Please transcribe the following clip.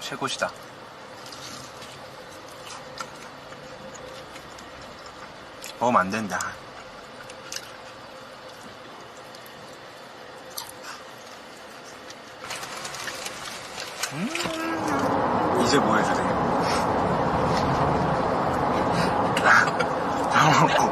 최고시다. 먹으면 안 된다. 이제 뭐 해주세요? 다 먹고